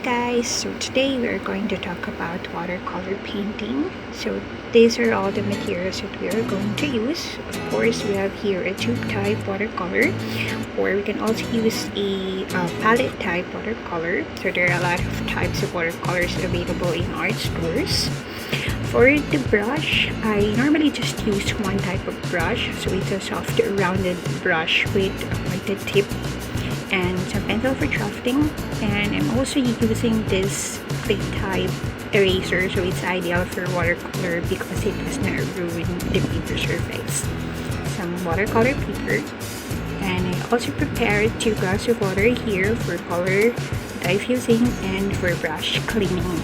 guys, so today we are going to talk about watercolor painting. So these are all the materials that we are going to use. Of course, we have here a tube type watercolor, or we can also use a palette type watercolor. So there are a lot of types of watercolors available in art stores. For the brush, I normally just use one type of brush. So it's a soft rounded brush with a pointed tip and some pencil for drafting, and I'm also using this click type eraser, so it's ideal for watercolor because it does not ruin the paper surface. Some watercolor paper, and I also prepared 2 glasses of water here for color diffusing and for brush cleaning.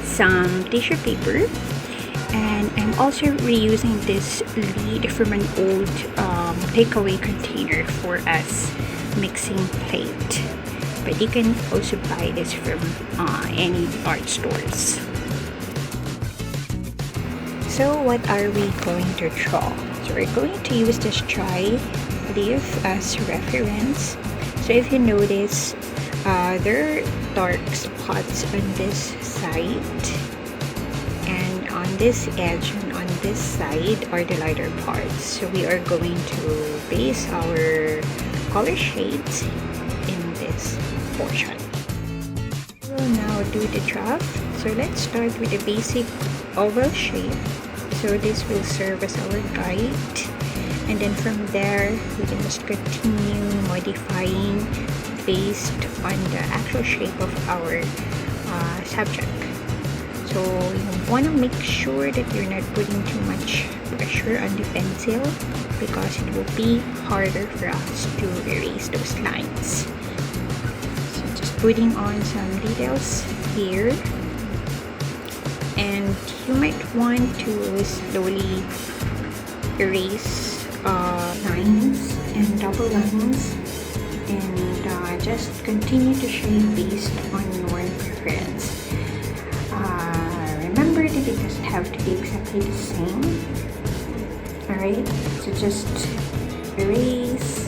Some tissue paper, and I'm also reusing this lid from an old takeaway container for us mixing plate, but you can also buy this from any art stores. So what are we going to draw? So we're going to use this dry leaf as reference. So if you notice, there are dark spots on this side, and on this edge and on this side are the lighter parts. So we are going to base our color shades in this portion. We'll now do the draft. So let's start with the basic oval shape. So this will serve as our guide, and then from there we can just continue modifying based on the actual shape of our subject. So you want to make sure that you're not putting too much pressure on the pencil, because it will be harder for us to erase those lines. So just putting on some details here, and you might want to slowly erase lines and double lines, and just continue to shade based on your preference. Remember that it doesn't have to be exactly the same. Alright, so just erase,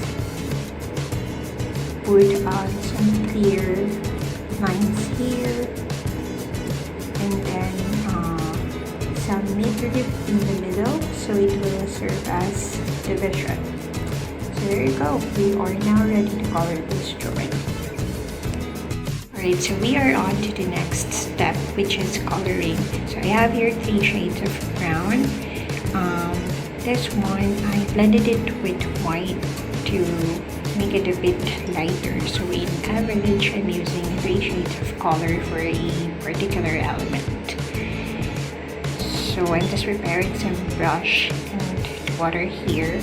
put on some clear lines here, and then some midriff in the middle, so it will serve as division. So there you go, we are now ready to color this drawing. Alright, so we are on to the next step, which is coloring. So I have here 3 shades of brown. This one, I blended it with white to make it a bit lighter. So in average, I'm using 3 shades of color for a particular element. So I'm just preparing some brush and water here.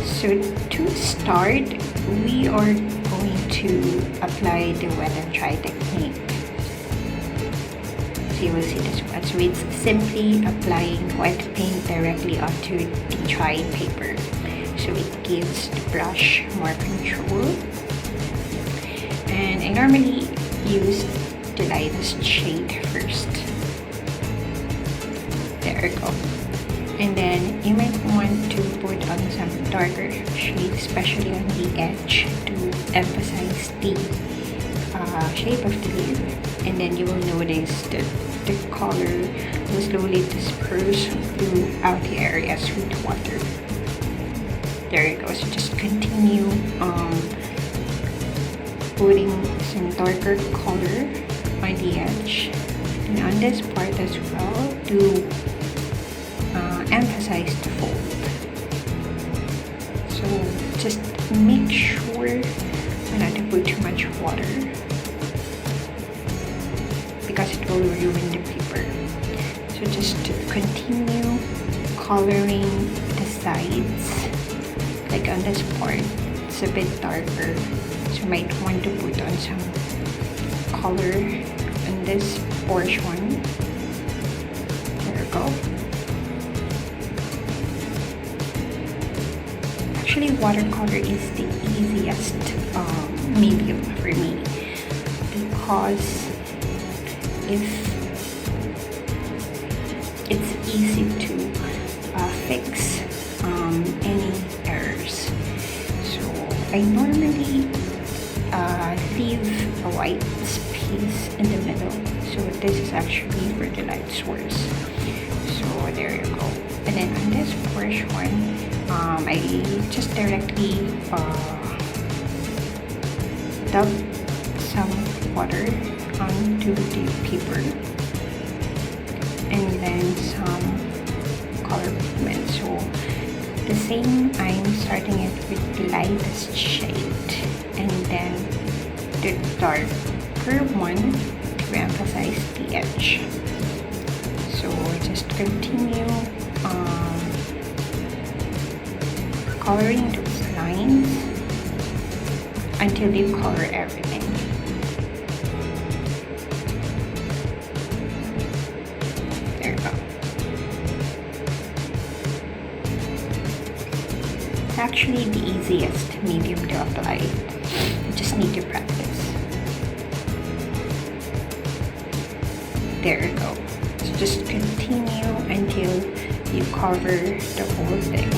So to start, we are going to apply the wet and dry technique. You will see this one. So it's simply applying wet paint directly onto the dry paper. So it gives the brush more control. And I normally use the lightest shade first. There we go. And then you might want to put on some darker shade, especially on the edge, to emphasize the shape of the leaf. And then you will notice that the color will slowly disperse throughout the areas with water. There you go. So just continue putting some darker color on the edge and on this part as well to emphasize the fold. So just make sure not to put too much water, because it will ruin the paper. So just to continue coloring the sides, like on this part, it's a bit darker, so you might want to put on some color on this portion. There we go. Actually, watercolor is the easiest medium for me, because it's easy to fix any errors. So I normally leave white space in the middle. So this is actually for the light source. So there you go. And then on this portion, I just directly dub some water onto the paper, and then some color pigment. So the same, I'm starting it with the lightest shade, and then the darker one to emphasize the edge. So just continue coloring those lines until you color everything. There you go. It's actually the easiest medium to apply. You just need to practice. There you go. So just continue until you cover the whole thing.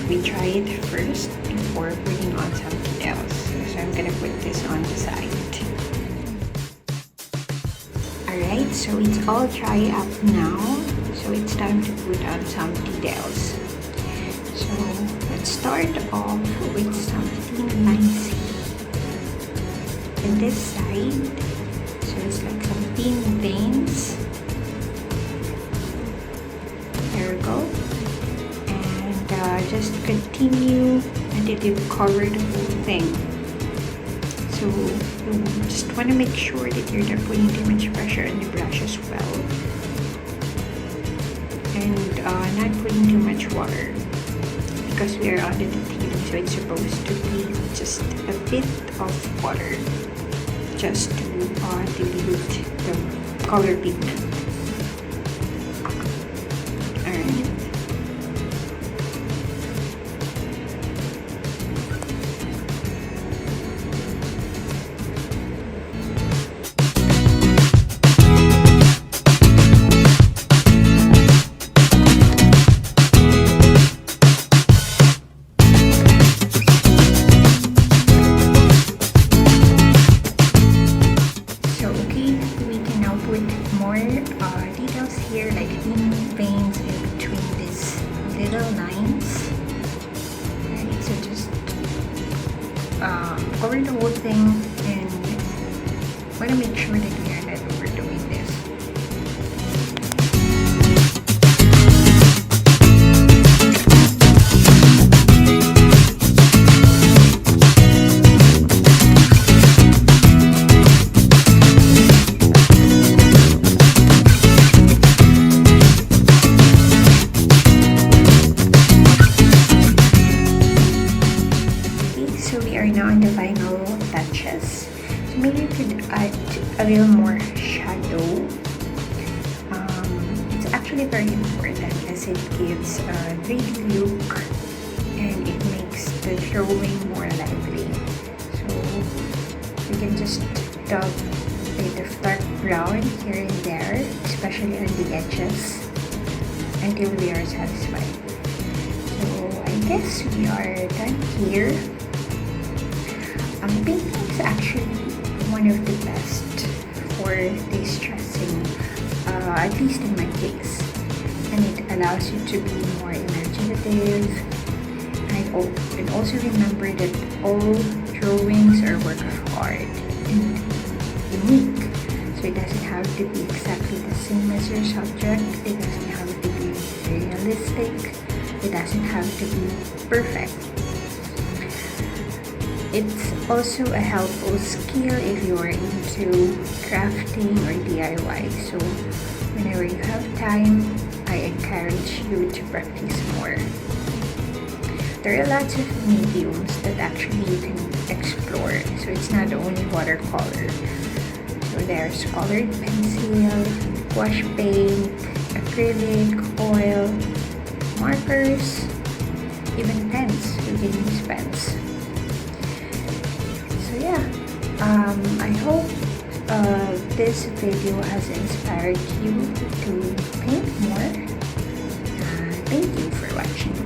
We try it first before putting on something else. So I'm gonna put this on the side. Alright, so it's all dry up now. So it's time to put on some details. So let's start off with something nice in this side. So it's like some thin veins. There we go. Just continue until you cover the whole thing. So you just want to make sure that you're not putting too much pressure on the brush as well, and not putting too much water because we are on the detailing. So it's supposed to be just a bit of water just to dilute the color pigment. Details here, like thin veins in between these little lines. Right, so just cover the whole thing, and want to make sure that we are not overdoing this. Now on the final touches, so maybe you could add a little more shadow. It's actually very important as it gives a 3D look and it makes the drawing more lively. So you can just dab a bit of dark brown here and there, especially on the edges, until we are satisfied. So I guess we are done here. Painting is actually one of the best at least in my case. And it allows you to be more imaginative. And also remember that all drawings are work of art and unique. So it doesn't have to be exactly the same as your subject. It doesn't have to be realistic. It doesn't have to be perfect. It's also a helpful skill if you're into crafting or DIY. So whenever you have time, I encourage you to practice more. There are lots of mediums that actually you can explore. So it's not only watercolor. So there's colored pencil, wash paint, acrylic, oil, markers, even pens. You can use pens. So yeah, I hope this video has inspired you to paint more. Thank you for watching.